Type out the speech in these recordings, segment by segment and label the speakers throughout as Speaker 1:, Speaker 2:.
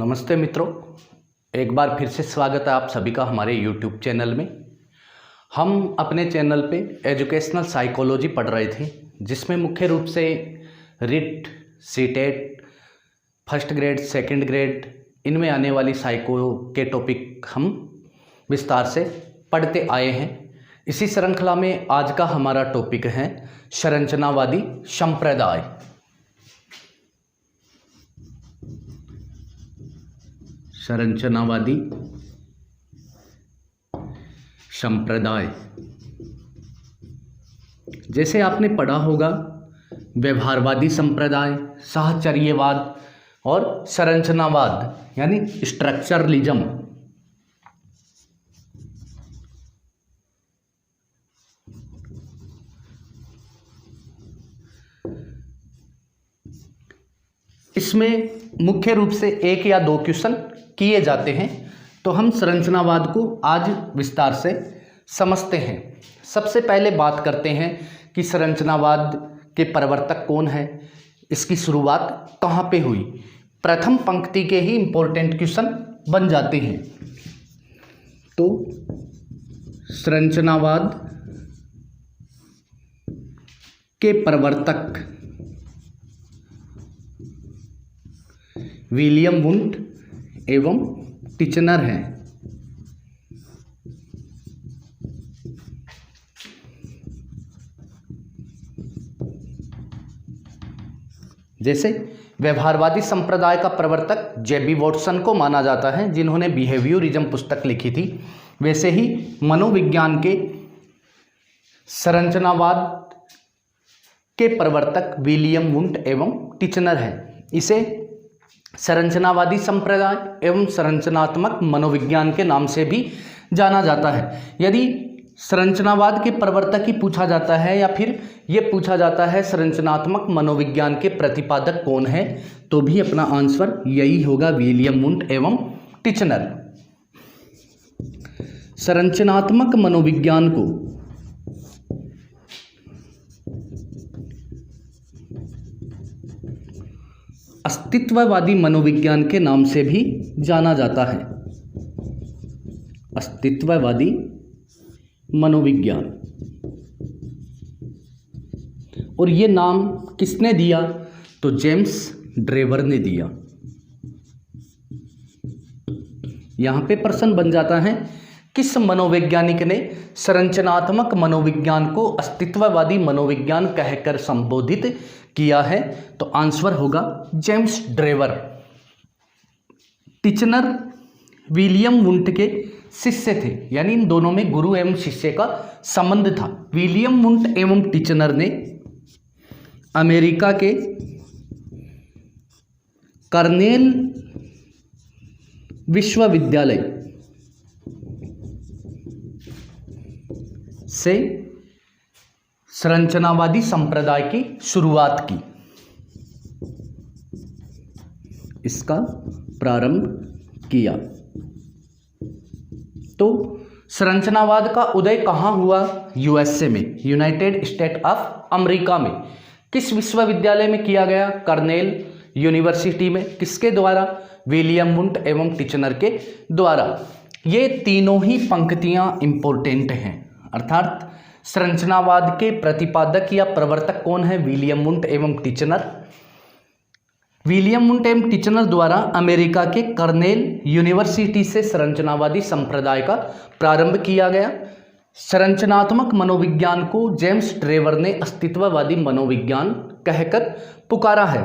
Speaker 1: नमस्ते मित्रों, एक बार फिर से स्वागत है आप सभी का हमारे YouTube चैनल में। हम अपने चैनल पे एजुकेशनल साइकोलॉजी पढ़ रहे थे, जिसमें मुख्य रूप से writ, CTET, first grade, second grade, इनमें आने वाली साइको के टॉपिक हम विस्तार से पढ़ते आए हैं। इसी श्रृंखला में आज का हमारा टॉपिक है संरचनावादी संप्रदाय। संरचनावादी संप्रदाय, जैसे आपने पढ़ा होगा व्यवहारवादी संप्रदाय, साहचर्यवाद और संरचनावाद यानी स्ट्रक्चरलिज्म। इसमें मुख्य रूप से एक या दो क्वेश्चन किए जाते हैं, तो हम संरचनावाद को आज विस्तार से समझते हैं। सबसे पहले बात करते हैं कि संरचनावाद के प्रवर्तक कौन है, इसकी शुरुआत कहाँ पे हुई। प्रथम पंक्ति के ही इम्पोर्टेंट क्वेश्चन बन जाते हैं। तो संरचनावाद के प्रवर्तक विलियम वुंट एवं टिचनर हैं। जैसे व्यवहारवादी संप्रदाय का प्रवर्तक जेबी वॉटसन को माना जाता है, जिन्होंने बिहेवियरिज्म पुस्तक लिखी थी। वैसे ही मनोविज्ञान के संरचनावाद के प्रवर्तक विलियम वुंट एवं टिचनर हैं। इसे संरचनावादी संप्रदाय एवं संरचनात्मक मनोविज्ञान के नाम से भी जाना जाता है। यदि संरचनावाद के प्रवर्तक ही पूछा जाता है या फिर ये पूछा जाता है संरचनात्मक मनोविज्ञान के प्रतिपादक कौन है, तो भी अपना आंसर यही होगा, विलियम वुंट एवं टिचनर। संरचनात्मक मनोविज्ञान को अस्तित्ववादी मनोविज्ञान के नाम से भी जाना जाता है। अस्तित्ववादी मनोविज्ञान, और ये नाम किसने दिया, तो जेम्स ड्रेवर ने दिया। यहां पे प्रश्न बन जाता है, किस मनोवैज्ञानिक ने संरचनात्मक मनोविज्ञान को अस्तित्ववादी मनोविज्ञान कहकर संबोधित किया है, तो आंसर होगा James Drever. Titchener William Wundt के शिष्य थे, यानी इन दोनों में गुरु एवं शिष्य का संबंध था। विलियम वुंट एवं टिचनर ने अमेरिका के कर्नेल विश्वविद्यालय से संरचनावादी संप्रदाय की शुरुआत की। इसका प्रारंभ किया। तो संरचनावाद का उदय कहाँ हुआ, यूएसए में, यूनाइटेड स्टेट ऑफ अमेरिका में। किस विश्वविद्यालय में किया गया, कर्नेल यूनिवर्सिटी में। किसके द्वारा, विलियम वुंट एवं टिचनर के द्वारा। ये तीनों ही पंक्तियां इंपॉर्टेंट हैं, अर्थात संरचनावाद के प्रतिपादक या प्रवर्तक कौन है, विलियम वुंट एवं टिचनर। विलियम वुंट एवं टिचनर द्वारा अमेरिका के कर्नेल यूनिवर्सिटी से संरचनावादी संप्रदाय का प्रारंभ किया गया। संरचनात्मक मनोविज्ञान को जेम्स ड्रेवर ने अस्तित्ववादी मनोविज्ञान कहकर पुकारा है।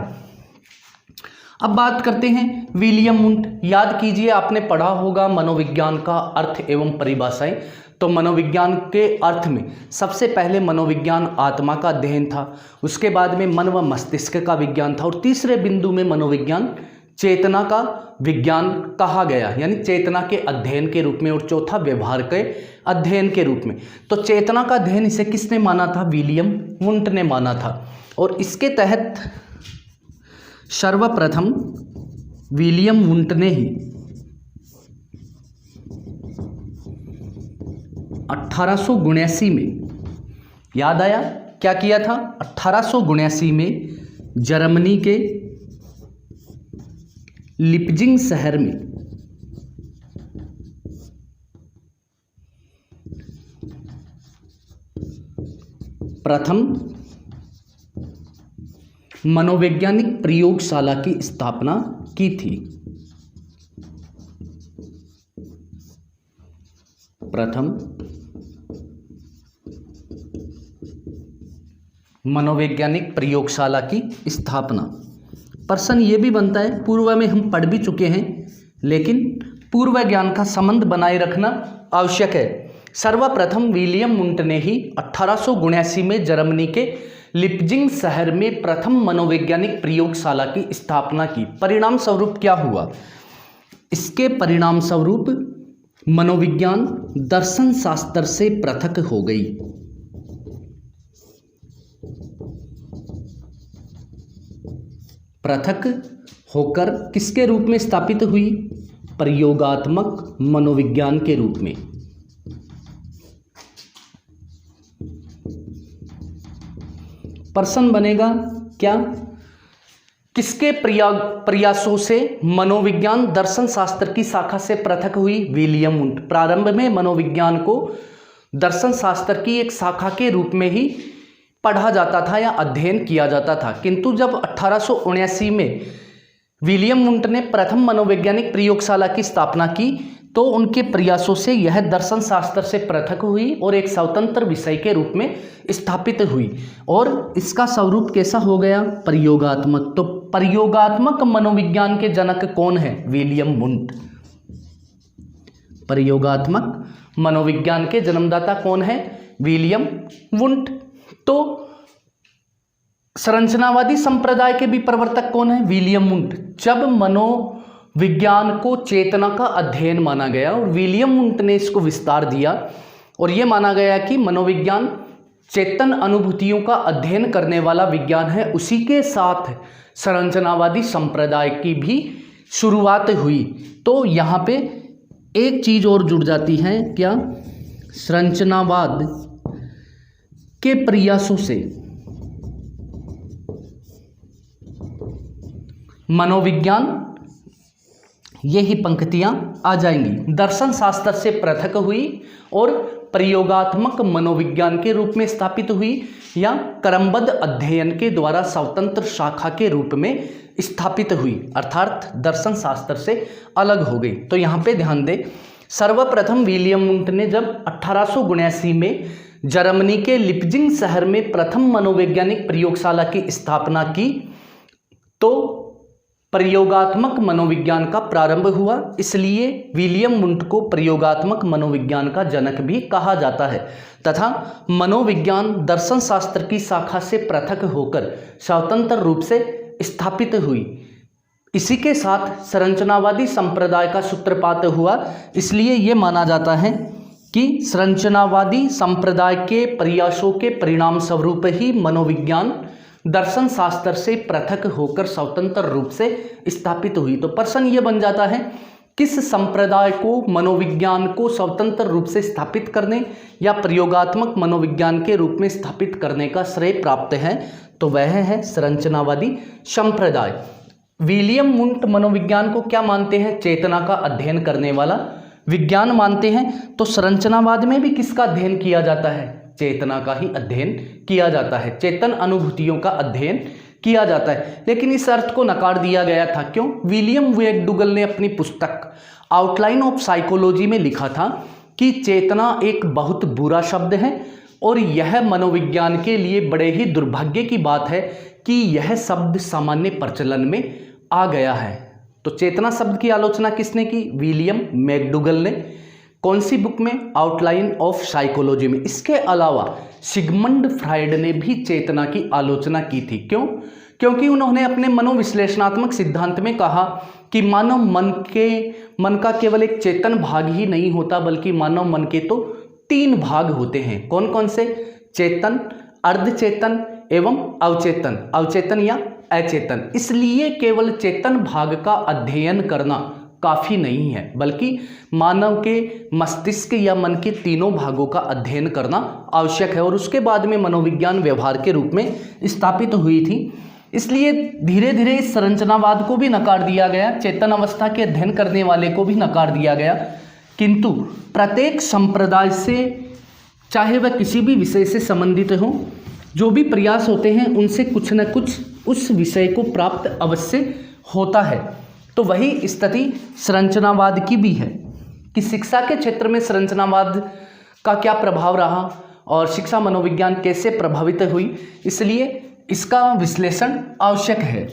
Speaker 1: अब बात करते हैं विलियम वुंट। याद कीजिए, आपने पढ़ा होगा मनोविज्ञान का अर्थ एवं परिभाषाएं। तो मनोविज्ञान के अर्थ में सबसे पहले मनोविज्ञान आत्मा का अध्ययन था, उसके बाद में मन व मस्तिष्क का विज्ञान था, और तीसरे बिंदु में मनोविज्ञान चेतना का विज्ञान कहा गया, यानी चेतना के अध्ययन के रूप में, और चौथा व्यवहार के अध्ययन के रूप में। तो चेतना का अध्ययन इसे किसने माना था, विलियम वुंट ने माना था। और इसके तहत सर्वप्रथम विलियम वुंट ने ही 1879 में, याद आया क्या किया था, 1879 में जर्मनी के लिपजिंग शहर में प्रथम मनोवैज्ञानिक प्रयोगशाला की स्थापना की थी। प्रथम मनोवैज्ञानिक प्रयोगशाला की स्थापना। प्रश्न ये भी बनता है, पूर्व में हम पढ़ भी चुके हैं, लेकिन पूर्व ज्ञान का संबंध बनाए रखना आवश्यक है। सर्वप्रथम विलियम वुंट ने ही 1879 में जर्मनी के लिपजिंग शहर में प्रथम मनोवैज्ञानिक प्रयोगशाला की स्थापना की। परिणाम स्वरूप क्या हुआ? इसके परिणाम स्वरूप मनोविज्ञान दर्शन शास्त्र से पृथक हो गई। पृथक होकर किसके रूप में स्थापित हुई? प्रयोगात्मक मनोविज्ञान के रूप में। प्रश्न बनेगा क्या? किसके प्रयासों से मनोविज्ञान दर्शन शास्त्र की शाखा से पृथक हुई? William Wundt. प्रारंभ में मनोविज्ञान को दर्शन शास्त्र की एक शाखा के रूप में ही पढ़ा जाता था या अध्ययन किया जाता था, किंतु जब 1879 में विलियम वुंट ने प्रथम मनोवैज्ञानिक प्रयोगशाला की स्थापना की तो उनके प्रयासों से यह दर्शन शास्त्र से पृथक हुई और एक स्वतंत्र विषय के रूप में स्थापित हुई। और इसका स्वरूप कैसा हो गया? प्रयोगात्मक। तो प्रयोगात्मक मनोविज्ञान के जनक कौन है? William Wundt. प्रयोगात्मक मनोविज्ञान के जन्मदाता कौन है? William Wundt. तो संरचनावादी संप्रदाय के भी प्रवर्तक कौन है? William Wundt. जब मनोविज्ञान को चेतना का अध्ययन माना गया और विलियम वुंट ने इसको विस्तार दिया और यह माना गया कि मनोविज्ञान चेतन अनुभूतियों का अध्ययन करने वाला विज्ञान है, उसी के साथ संरचनावादी संप्रदाय की भी शुरुआत हुई। तो यहाँ पे एक चीज और जुड़ जाती है, क्या? संरचनावाद के प्रयासों से मनोविज्ञान, यही पंक्तियां आ जाएंगी। दर्शन शास्त्र से पृथक हुई और प्रयोगात्मक मनोविज्ञान के रूप में स्थापित हुई या क्रमबद्ध अध्ययन के द्वारा स्वतंत्र शाखा के रूप में स्थापित हुई, अर्थात दर्शन शास्त्र से अलग हो गई। तो यहाँ पे ध्यान दें, सर्वप्रथम विलियम वुंट ने जब 1879 में जर्मनी के लिपजिंग शहर में प्रथम मनोवैज्ञानिक प्रयोगशाला की स्थापना की तो प्रयोगात्मक मनोविज्ञान का प्रारंभ हुआ। इसलिए विलियम वुंट को प्रयोगात्मक मनोविज्ञान का जनक भी कहा जाता है तथा मनोविज्ञान दर्शन शास्त्र की शाखा से पृथक होकर स्वतंत्र रूप से स्थापित हुई। इसी के साथ संरचनावादी संप्रदाय का सूत्रपात हुआ। इसलिए ये माना जाता है कि संरचनावादी संप्रदाय के प्रयासों के परिणाम स्वरूप ही मनोविज्ञान दर्शन शास्त्र से पृथक होकर स्वतंत्र रूप से स्थापित हुई। तो प्रश्न ये बन जाता है, किस संप्रदाय को मनोविज्ञान को स्वतंत्र रूप से स्थापित करने या प्रयोगात्मक मनोविज्ञान के रूप में स्थापित करने का श्रेय प्राप्त है? तो वह है संरचनावादी संप्रदाय। विलियम वुंट मनोविज्ञान को क्या मानते हैं? चेतना का अध्ययन करने वाला विज्ञान मानते हैं। तो संरचनावाद में भी किसका अध्ययन किया जाता है? चेतना का ही अध्ययन किया जाता है, चेतन अनुभूतियों का अध्ययन किया जाता है। लेकिन इस अर्थ को नकार दिया गया था। क्यों? विलियम मैकडूगल ने अपनी पुस्तक आउटलाइन ऑफ साइकोलॉजी में लिखा था कि चेतना एक बहुत बुरा शब्द है और यह मनोविज्ञान के लिए बड़े ही दुर्भाग्य की बात है कि यह शब्द सामान्य प्रचलन में आ गया है। तो चेतना शब्द की आलोचना किसने की? विलियम मैकडूगल ने। कौन सी बुक में? आउटलाइन ऑफ साइकोलॉजी में। इसके अलावा सिगमंड फ्राइड ने भी चेतना की आलोचना की थी। क्यों? क्योंकि उन्होंने अपने मनोविश्लेषणात्मक सिद्धांत में कहा कि मानव मन का केवल एक चेतन भाग ही नहीं होता, बल्कि मानव मन के तो 3 भाग होते हैं। कौन कौन से? चेतन, अर्धचेतन एवं अवचेतन, अवचेतन या अचेतन। इसलिए केवल चेतन भाग का अध्ययन करना काफी नहीं है, बल्कि मानव के मस्तिष्क या मन के तीनों भागों का अध्ययन करना आवश्यक है। और उसके बाद में मनोविज्ञान व्यवहार के रूप में स्थापित हुई थी। इसलिए धीरे धीरे इस संरचनावाद को भी नकार दिया गया, चेतन अवस्था के अध्ययन करने वाले को भी नकार दिया गया। किंतु प्रत्येक संप्रदाय से, चाहे वह किसी भी विषय से संबंधित हो, जो भी प्रयास होते हैं उनसे कुछ न कुछ उस विषय को प्राप्त अवश्य होता है। तो वही स्थिति संरचनावाद की भी है कि शिक्षा के क्षेत्र में संरचनावाद का क्या प्रभाव रहा और शिक्षा मनोविज्ञान कैसे प्रभावित हुई, इसलिए इसका विश्लेषण आवश्यक है।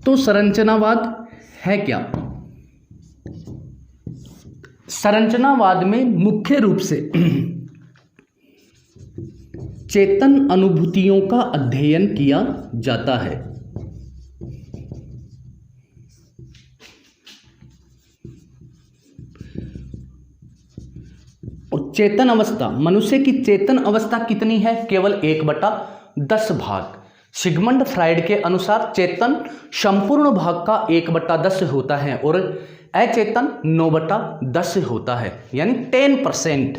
Speaker 1: तो संरचनावाद है क्या? संरचनावाद में मुख्य रूप से चेतन अनुभूतियों का अध्ययन किया जाता है। और चेतन अवस्था, मनुष्य की चेतन अवस्था कितनी है? केवल 1/10 भाग। सिगमंड फ्राइड के अनुसार चेतन संपूर्ण भाग का 1/10 होता है और अचेतन 9/10 होता है, यानी 10%।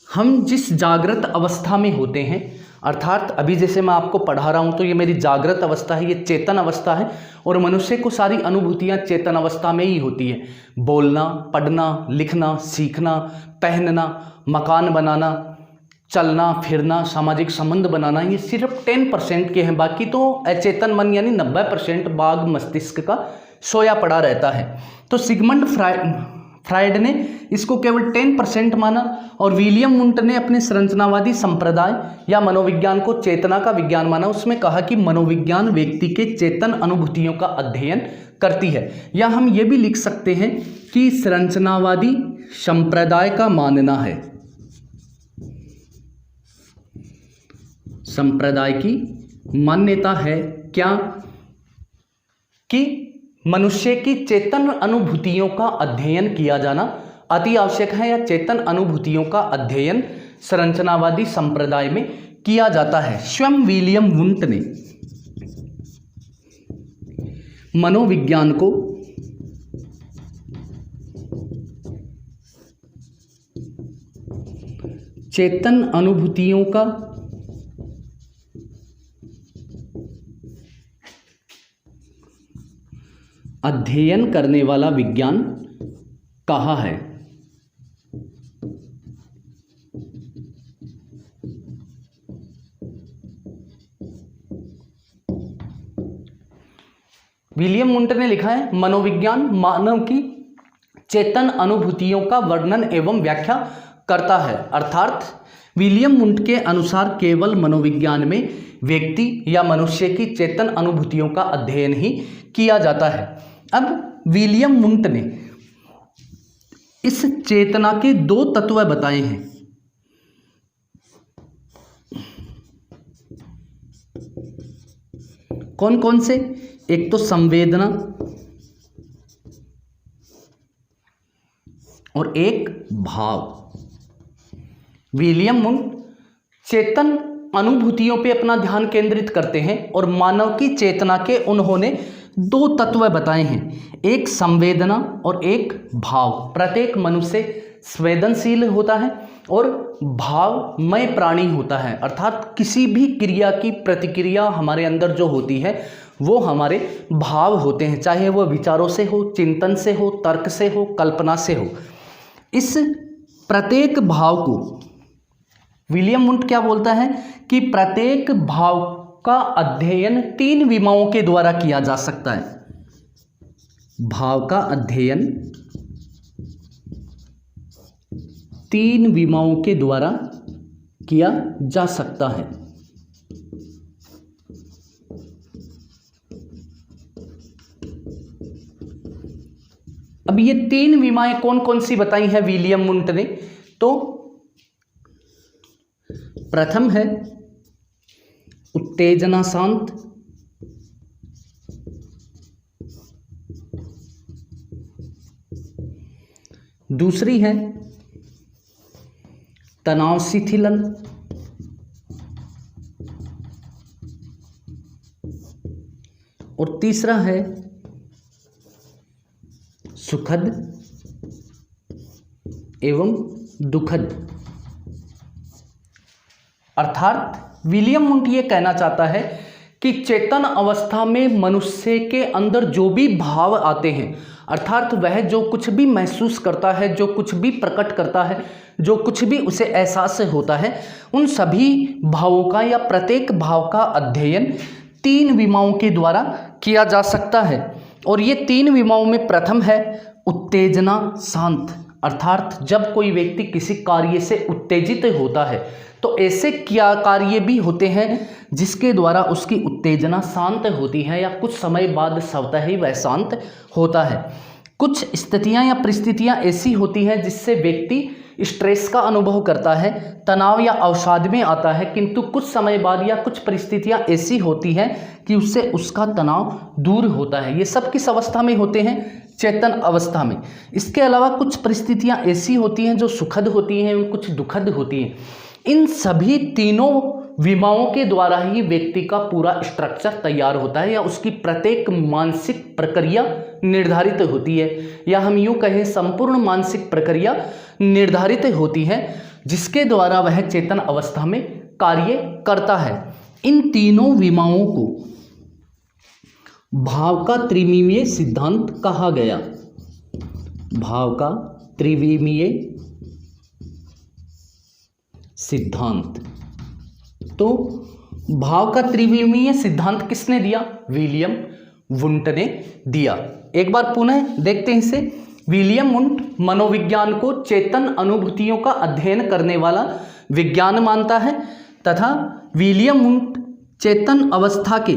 Speaker 1: हम जिस जागृत अवस्था में होते हैं, अर्थात अभी जैसे मैं आपको पढ़ा रहा हूँ तो ये मेरी जागृत अवस्था है, ये चेतन अवस्था है और मनुष्य को सारी अनुभूतियाँ चेतन अवस्था में ही होती है। बोलना, पढ़ना, लिखना, सीखना, पहनना, मकान बनाना, चलना फिरना, सामाजिक संबंध बनाना, ये सिर्फ 10% के हैं। बाकी तो अचेतन मन यानी 90% भाग मस्तिष्क का सोया पड़ा रहता है। तो सिगमंड फ्राइड ने इसको केवल 10% माना और विलियम वुंट ने अपने संरचनावादी संप्रदाय या मनोविज्ञान को चेतना का विज्ञान माना। उसमें कहा कि मनोविज्ञान व्यक्ति के चेतन अनुभूतियों का अध्ययन करती है। या हम ये भी लिख सकते हैं कि संरचनावादी संप्रदाय का मानना है, संप्रदाय की मान्यता है क्या, कि मनुष्य की चेतन अनुभूतियों का अध्ययन किया जाना अति आवश्यक है, या चेतन अनुभूतियों का अध्ययन संरचनावादी संप्रदाय में किया जाता है। स्वयं विलियम वुंट ने मनोविज्ञान को चेतन अनुभूतियों का अध्ययन करने वाला विज्ञान कहा है। विलियम वुंट ने लिखा है, मनोविज्ञान मानव की चेतन अनुभूतियों का वर्णन एवं व्याख्या करता है। अर्थात विलियम वुंट के अनुसार केवल मनोविज्ञान में व्यक्ति या मनुष्य की चेतन अनुभूतियों का अध्ययन ही किया जाता है। अब विलियम वुंट ने इस चेतना के 2 तत्व बताए हैं। कौन कौन से? एक तो संवेदना और एक भाव। विलियम वुंट चेतन अनुभूतियों पे अपना ध्यान केंद्रित करते हैं और मानव की चेतना के उन्होंने 2 तत्व बताए हैं, एक संवेदना और एक भाव। प्रत्येक मनुष्य संवेदनशील होता है और भावमय प्राणी होता है, अर्थात किसी भी क्रिया की प्रतिक्रिया हमारे अंदर जो होती है वो हमारे भाव होते हैं, चाहे वह विचारों से हो, चिंतन से हो, तर्क से हो, कल्पना से हो। इस प्रत्येक भाव को विलियम वुंट क्या बोलता है कि प्रत्येक भाव का अध्ययन 3 विमाओं के द्वारा किया जा सकता है। भाव का अध्ययन 3 विमाओं के द्वारा किया जा सकता है। अब ये 3 विमाएं कौन कौन सी बताई हैं विलियम वुंट ने? तो प्रथम है उत्तेजना शांत, दूसरी है तनाव शिथिलन, और तीसरा है सुखद एवं दुखद। अर्थात विलियम वुंट ये कहना चाहता है कि चेतन अवस्था में मनुष्य के अंदर जो भी भाव आते हैं, अर्थात वह जो कुछ भी महसूस करता है, जो कुछ भी प्रकट करता है, जो कुछ भी उसे एहसास होता है, उन सभी भावों का या प्रत्येक भाव का अध्ययन 3 विमाओं के द्वारा किया जा सकता है। और ये 3 विमाओं में प्रथम है उत्तेजना शांत, अर्थात जब कोई व्यक्ति किसी कार्य से उत्तेजित होता है तो ऐसे क्या कार्य भी होते हैं जिसके द्वारा उसकी उत्तेजना शांत होती है या कुछ समय बाद स्वतः ही वह शांत होता है। कुछ स्थितियां या परिस्थितियां ऐसी होती हैं जिससे व्यक्ति स्ट्रेस का अनुभव करता है, तनाव या अवसाद में आता है, किंतु कुछ समय बाद या कुछ परिस्थितियां ऐसी होती हैं कि उससे उसका तनाव दूर होता है। ये सब किस अवस्था में होते हैं? चेतन अवस्था में। इसके अलावा कुछ परिस्थितियां ऐसी होती हैं जो सुखद होती हैं, कुछ दुखद होती हैं। इन सभी तीनों विमाओं के द्वारा ही व्यक्ति का पूरा स्ट्रक्चर तैयार होता है या उसकी प्रत्येक मानसिक प्रक्रिया निर्धारित होती है, या हम यूँ कहें संपूर्ण मानसिक प्रक्रिया निर्धारित होती है जिसके द्वारा वह चेतन अवस्था में कार्य करता है। इन तीनों विमाओं को भाव का त्रिविमीय सिद्धांत कहा गया। भाव का त्रिविमीय सिद्धांत। तो भाव का त्रिविमीय सिद्धांत किसने दिया? विलियम वुंट ने दिया। एक बार पुनः देखते हैं इसे। विलियम वुंट मनोविज्ञान को चेतन अनुभूतियों का अध्ययन करने वाला विज्ञान मानता है तथा विलियम वुंट चेतन अवस्था के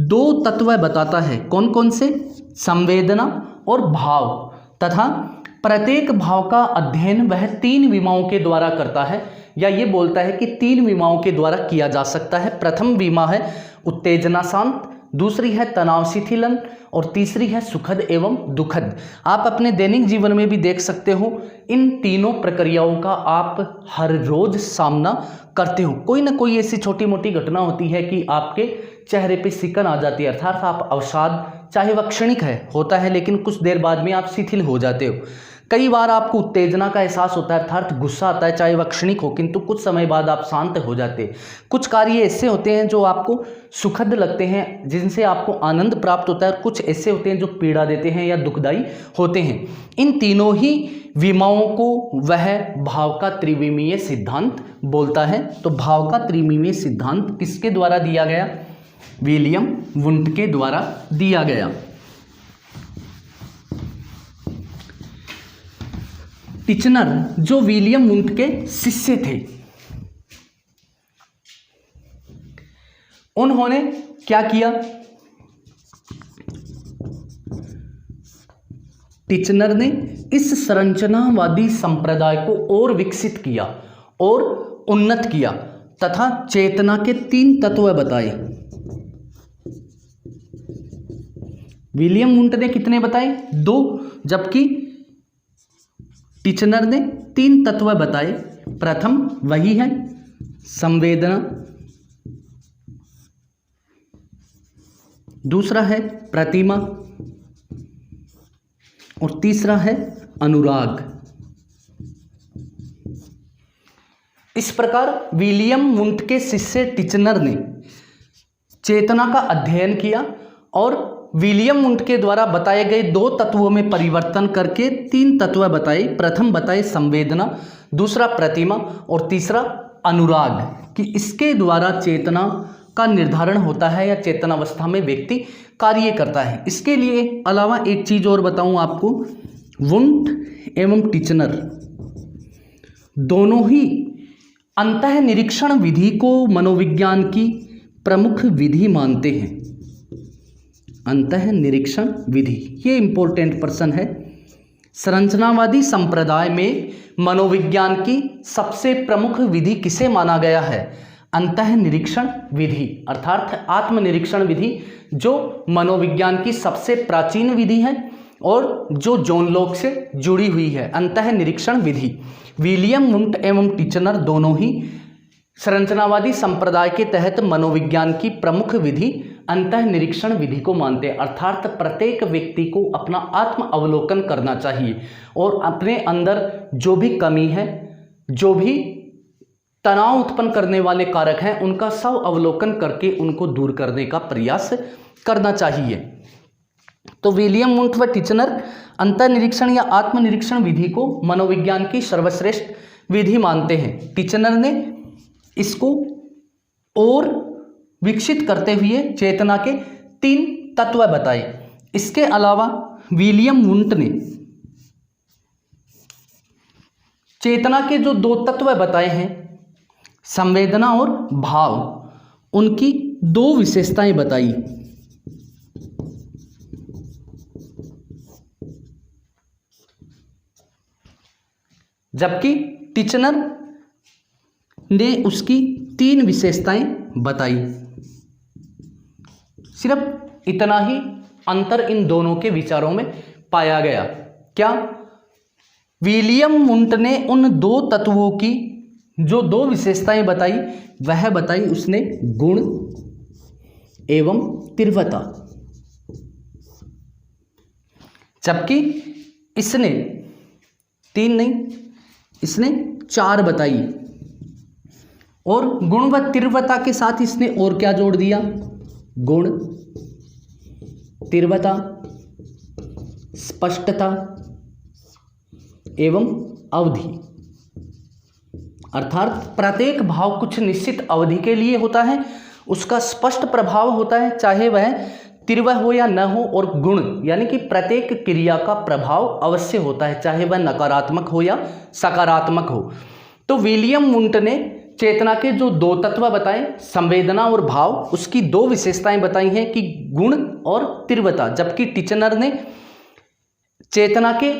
Speaker 1: 2 तत्व बताता है। कौन कौन से? संवेदना और भाव, तथा प्रत्येक भाव का अध्ययन वह 3 विमाओं के द्वारा करता है, या ये बोलता है कि 3 विमाओं के द्वारा किया जा सकता है। प्रथम विमा है उत्तेजना शांत, दूसरी है तनाव शिथिलन और तीसरी है सुखद एवं दुखद। आप अपने दैनिक जीवन में भी देख सकते हो, इन तीनों प्रक्रियाओं का आप हर रोज सामना करते हो। कोई ना कोई ऐसी छोटी मोटी घटना होती है कि आपके चेहरे पे सिकन आ जाती है, अर्थात आप अवसाद, चाहे वह क्षणिक है होता है, लेकिन कुछ देर बाद में आप शिथिल हो जाते हो। कई बार आपको उत्तेजना का एहसास होता है, अर्थात गुस्सा आता है, चाहे वह क्षणिक हो, किंतु कुछ समय बाद आप शांत हो जाते हैं। कुछ कार्य ऐसे होते हैं जो आपको सुखद लगते हैं, जिनसे आपको आनंद प्राप्त होता है, और कुछ ऐसे होते हैं जो पीड़ा देते हैं या दुखदायी होते हैं। इन तीनों ही विमाओं को वह भाव का त्रिविमीय सिद्धांत बोलता है। तो भाव का त्रिविमीय सिद्धांत किसके द्वारा दिया गया? विलियम वुंट के द्वारा दिया गया। टिचनर जो विलियम वुंट के शिष्य थे, उन्होंने क्या किया? टिचनर ने इस संरचनावादी संप्रदाय को और विकसित किया और उन्नत किया तथा चेतना के 3 तत्व बताए। विलियम वुंट ने कितने बताए? 2, जबकि टिचनर ने 3 तत्व बताए। प्रथम वही है संवेदना, दूसरा है प्रतिमा और तीसरा है अनुराग। इस प्रकार विलियम वुंट के शिष्य टिचनर ने चेतना का अध्ययन किया और विलियम वुंट के द्वारा बताए गए 2 तत्वों में परिवर्तन करके 3 तत्व बताए। प्रथम बताए संवेदना, दूसरा प्रतिमा और तीसरा अनुराग, कि इसके द्वारा चेतना का निर्धारण होता है या चेतन अवस्था में व्यक्ति कार्य करता है। इसके लिए अलावा एक चीज और बताऊं आपको, वुंट एवं टिचनर दोनों ही अंतः निरीक्षण विधि को मनोविज्ञान की प्रमुख विधि मानते हैं। अंतः निरीक्षण विधि, ये इंपॉर्टेंट प्रश्न है। संरचनावादी संप्रदाय में मनोविज्ञान की सबसे प्रमुख विधि किसे माना गया है? अंतः निरीक्षण विधि, अर्थात आत्मनिरीक्षण विधि, जो मनोविज्ञान की सबसे प्राचीन विधि है और जो जॉन लॉक से जुड़ी हुई है। अंतः निरीक्षण विधि विलियम वुंट एवं टिचनर दोनों ही संरचनावादी संप्रदाय के तहत मनोविज्ञान की प्रमुख विधि अंतः निरीक्षण विधि को मानते हैं। अर्थात प्रत्येक व्यक्ति को अपना आत्म अवलोकन करना चाहिए और अपने अंदर जो भी कमी है, जो भी तनाव उत्पन्न करने वाले कारक हैं उनका स्व अवलोकन करके उनको दूर करने का प्रयास करना चाहिए। तो विलियम वुंट व टिचनर अंतर्निरीक्षण या आत्मनिरीक्षण विधि को मनोविज्ञान की सर्वश्रेष्ठ विधि मानते हैं। टिचनर ने इसको और विकसित करते हुए चेतना के 3 तत्व बताए। इसके अलावा विलियम वुंट ने चेतना के जो 2 तत्व बताए हैं, संवेदना और भाव, उनकी 2 विशेषताएं बताई। जबकि टिचनर ने उसकी 3 विशेषताएं बताई। सिर्फ इतना ही अंतर इन दोनों के विचारों में पाया गया। क्या? विलियम वुंट ने उन 2 तत्वों की जो 2 विशेषताएं बताई, वह बताई उसने गुण एवं तीव्रता, जबकि इसने 3 नहीं, इसने 4 बताई। और गुण व तीव्रता के साथ इसने और क्या जोड़ दिया? गुण, तीव्रता, स्पष्टता एवं अवधि। अर्थात प्रत्येक भाव कुछ निश्चित अवधि के लिए होता है, उसका स्पष्ट प्रभाव होता है, चाहे वह तीव्र हो या न हो। और गुण यानी कि प्रत्येक क्रिया का प्रभाव अवश्य होता है, चाहे वह नकारात्मक हो या सकारात्मक हो। तो विलियम वुंट ने चेतना के जो 2 तत्व बताए, संवेदना और भाव, उसकी 2 विशेषताएं बताई हैं कि गुण और तीव्रता। जबकि टिचनर ने चेतना के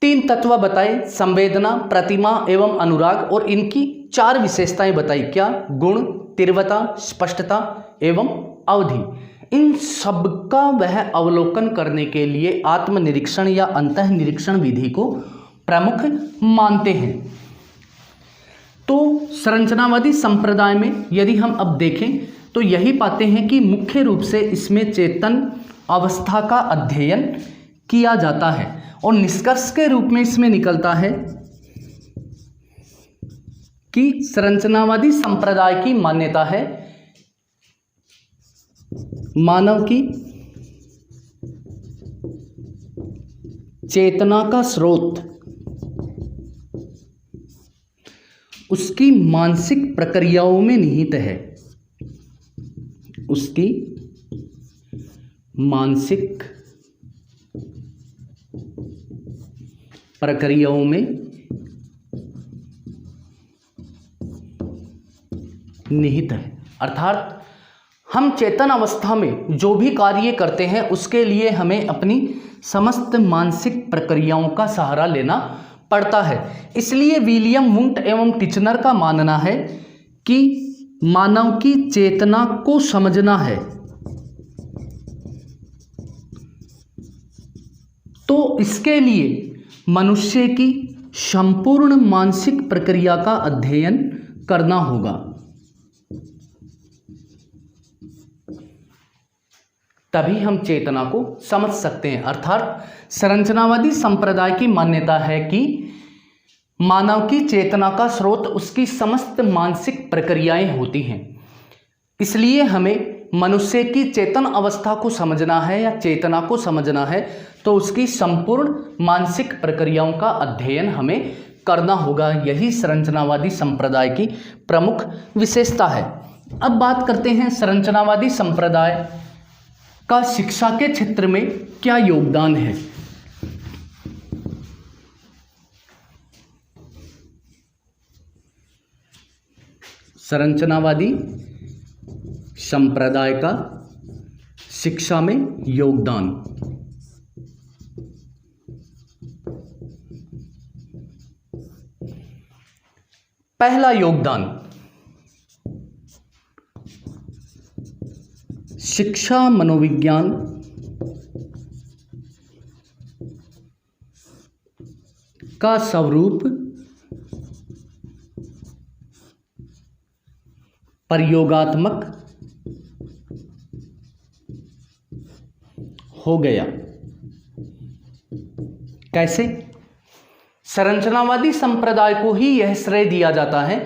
Speaker 1: 3 तत्व बताए, संवेदना, प्रतिमा एवं अनुराग, और इनकी 4 विशेषताएं बताई। क्या? गुण, तीव्रता, स्पष्टता एवं अवधि। इन सब का वह अवलोकन करने के लिए आत्मनिरीक्षण या अंतःनिरीक्षण विधि को प्रमुख मानते हैं। तो संरचनावादी संप्रदाय में यदि हम अब देखें तो यही पाते हैं कि मुख्य रूप से इसमें चेतन अवस्था का अध्ययन किया जाता है और निष्कर्ष के रूप में इसमें निकलता है कि संरचनावादी संप्रदाय की मान्यता है मानव की चेतना का स्रोत उसकी मानसिक प्रक्रियाओं में निहित है। उसकी मानसिक प्रक्रियाओं में निहित है। अर्थात हम चेतन अवस्था में जो भी कार्य करते हैं उसके लिए हमें अपनी समस्त मानसिक प्रक्रियाओं का सहारा लेना पड़ता है। इसलिए विलियम वुंट एवं टिचनर का मानना है कि मानव की चेतना को समझना है तो इसके लिए मनुष्य की संपूर्ण मानसिक प्रक्रिया का अध्ययन करना होगा, तभी हम चेतना को समझ सकते हैं। अर्थात संरचनावादी संप्रदाय की मान्यता है कि मानव की चेतना का स्रोत उसकी समस्त मानसिक प्रक्रियाएं होती हैं। इसलिए हमें मनुष्य की चेतन अवस्था को समझना है या चेतना को समझना है तो उसकी संपूर्ण मानसिक प्रक्रियाओं का अध्ययन हमें करना होगा। यही संरचनावादी संप्रदाय की प्रमुख विशेषता है। अब बात करते हैं संरचनावादी संप्रदाय का शिक्षा के क्षेत्र में क्या योगदान है। संरचनावादी संप्रदाय का शिक्षा में योगदान। पहला योगदान, शिक्षा मनोविज्ञान का स्वरूप प्रयोगात्मक हो गया। कैसे? संरचनावादी संप्रदाय को ही यह श्रेय दिया जाता है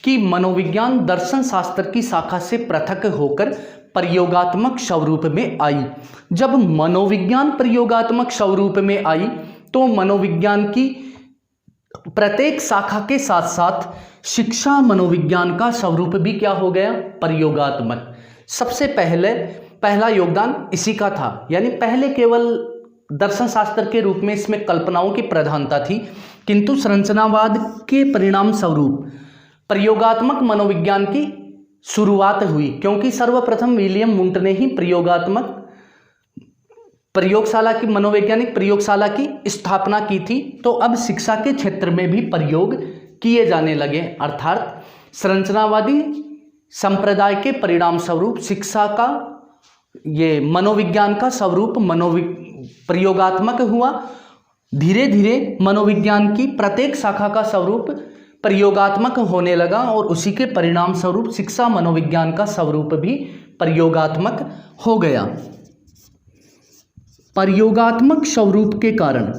Speaker 1: कि मनोविज्ञान दर्शन शास्त्र की शाखा से पृथक होकर प्रयोगात्मक स्वरूप में आई। जब मनोविज्ञान प्रयोगात्मक स्वरूप में आई तो मनोविज्ञान की प्रत्येक शाखा के साथ साथ शिक्षा मनोविज्ञान का स्वरूप भी क्या हो गया, प्रयोगात्मक। सबसे पहला योगदान इसी का था, यानी पहले केवल दर्शन शास्त्र के रूप में इसमें कल्पनाओं की प्रधानता थी, किंतु संरचनावाद के परिणाम स्वरूप प्रयोगात्मक मनोविज्ञान की शुरुआत हुई, क्योंकि सर्वप्रथम विलियम वुंट ने ही मनोवैज्ञानिक प्रयोगशाला की स्थापना की थी। तो अब शिक्षा के क्षेत्र में भी प्रयोग किए जाने लगे, अर्थात संरचनावादी संप्रदाय के परिणाम स्वरूप शिक्षा का ये मनोविज्ञान का स्वरूप प्रयोगात्मक हुआ। धीरे धीरे मनोविज्ञान की प्रत्येक शाखा का स्वरूप प्रयोगात्मक होने लगा और उसी के परिणाम स्वरूप शिक्षा मनोविज्ञान का स्वरूप भी प्रयोगात्मक हो गया। प्रयोगात्मक स्वरूप के कारण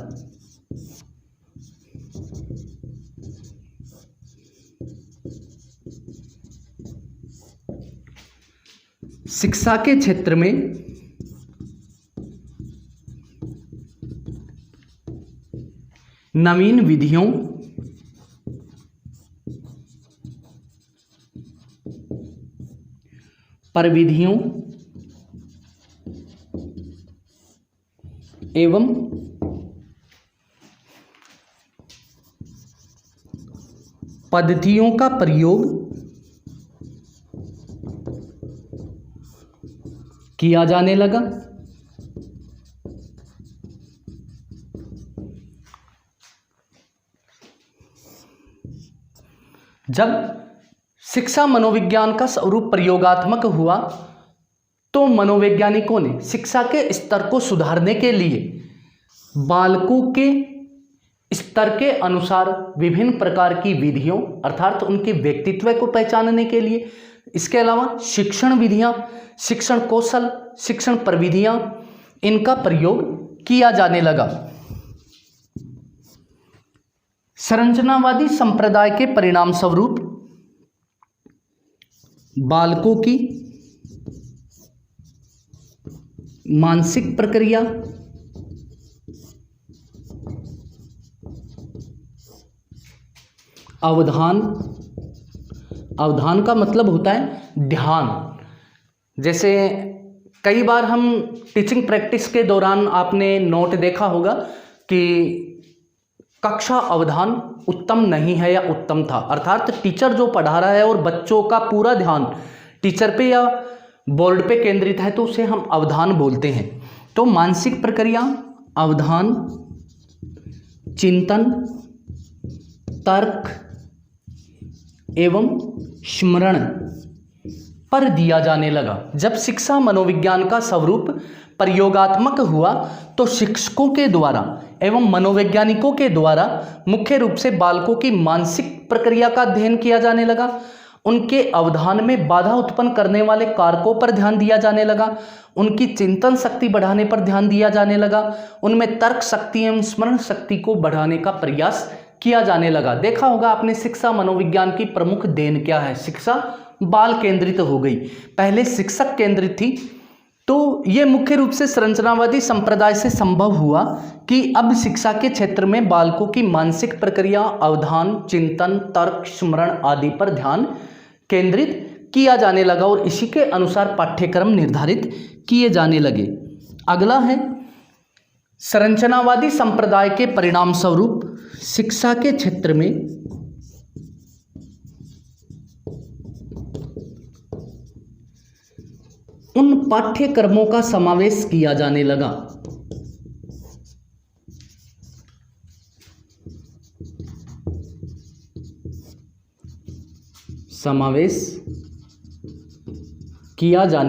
Speaker 1: शिक्षा के क्षेत्र में नवीन विधियों प्रविधियों एवं पद्धतियों का प्रयोग किया जाने लगा। जब शिक्षा मनोविज्ञान का स्वरूप प्रयोगात्मक हुआ तो मनोवैज्ञानिकों ने शिक्षा के स्तर को सुधारने के लिए बालकों के स्तर के अनुसार विभिन्न प्रकार की विधियों अर्थात उनके व्यक्तित्व को पहचानने के लिए, इसके अलावा शिक्षण विधियां, शिक्षण कौशल, शिक्षण प्रविधियां, इनका प्रयोग किया जाने लगा। संरचनावादी संप्रदाय के परिणाम स्वरूप बालकों की मानसिक प्रक्रिया, अवधान का मतलब होता है ध्यान। जैसे कई बार हम टीचिंग प्रैक्टिस के दौरान आपने नोट देखा होगा कि कक्षा अवधान उत्तम नहीं है या उत्तम था, अर्थात टीचर जो पढ़ा रहा है और बच्चों का पूरा ध्यान टीचर पे या बोर्ड पे केंद्रित है तो उसे हम अवधान बोलते हैं। तो मानसिक प्रक्रिया, अवधान, चिंतन, तर्क एवं स्मरण पर दिया जाने लगा। जब शिक्षा मनोविज्ञान का स्वरूप प्रयोगात्मक हुआ तो शिक्षकों के द्वारा एवं मनोवैज्ञानिकों के द्वारा मुख्य रूप से बालकों की मानसिक प्रक्रिया का अध्ययन किया जाने लगा। उनके अवधान में बाधा उत्पन्न करने वाले कारकों पर ध्यान दिया जाने लगा, उनकी चिंतन शक्ति बढ़ाने पर ध्यान दिया जाने लगा, उनमें तर्क शक्ति एवं स्मरण शक्ति को बढ़ाने का प्रयास किया जाने लगा। देखा होगा आपने शिक्षा मनोविज्ञान की प्रमुख देन क्या है, शिक्षा बाल केंद्रित हो गई, पहले शिक्षक केंद्रित थी। तो ये मुख्य रूप से संरचनावादी संप्रदाय से संभव हुआ कि अब शिक्षा के क्षेत्र में बालकों की मानसिक प्रक्रिया, अवधान, चिंतन, तर्क, स्मरण आदि पर ध्यान केंद्रित किया जाने लगा और इसी के अनुसार पाठ्यक्रम निर्धारित किए जाने लगे। अगला है संरचनावादी संप्रदाय के परिणाम स्वरूप शिक्षा के क्षेत्र में उन पाठ्यक्रमों का समावेश किया जाने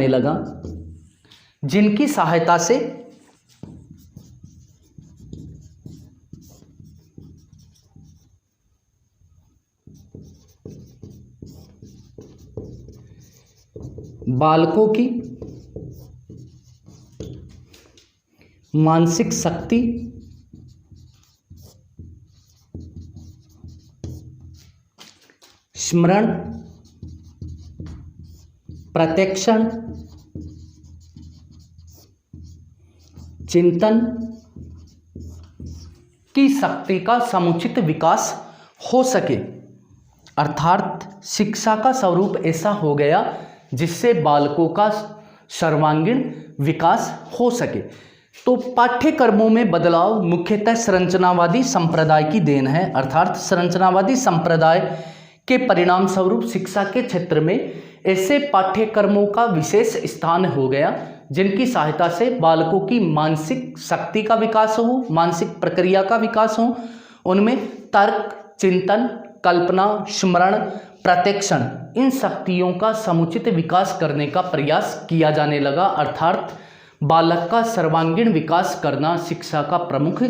Speaker 1: लगा जिनकी सहायता से बालकों की मानसिक शक्ति स्मरण, प्रत्यक्षण, चिंतन की शक्ति का समुचित विकास हो सके। अर्थात शिक्षा का स्वरूप ऐसा हो गया जिससे बालकों का सर्वांगीण विकास हो सके। तो पाठ्यक्रमों में बदलाव मुख्यतः संरचनावादी संप्रदाय की देन है। अर्थात संरचनावादी संप्रदाय के परिणाम स्वरूप शिक्षा के क्षेत्र में ऐसे पाठ्यक्रमों का विशेष स्थान हो गया जिनकी सहायता से बालकों की मानसिक शक्ति का विकास हो, मानसिक प्रक्रिया का विकास हो, उनमें तर्क, चिंतन, कल्पना, स्मरण, प्रत्यक्षण, इन शक्तियों का समुचित विकास करने का प्रयास किया जाने लगा। अर्थात बालक का सर्वांगीण विकास करना शिक्षा का प्रमुख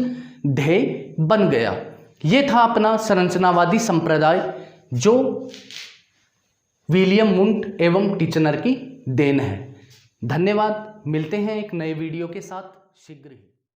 Speaker 1: ध्येय बन गया। ये था अपना संरचनावादी संप्रदाय जो विलियम वुंट एवं टिचनर की देन है। धन्यवाद। मिलते हैं एक नए वीडियो के साथ शीघ्र ही।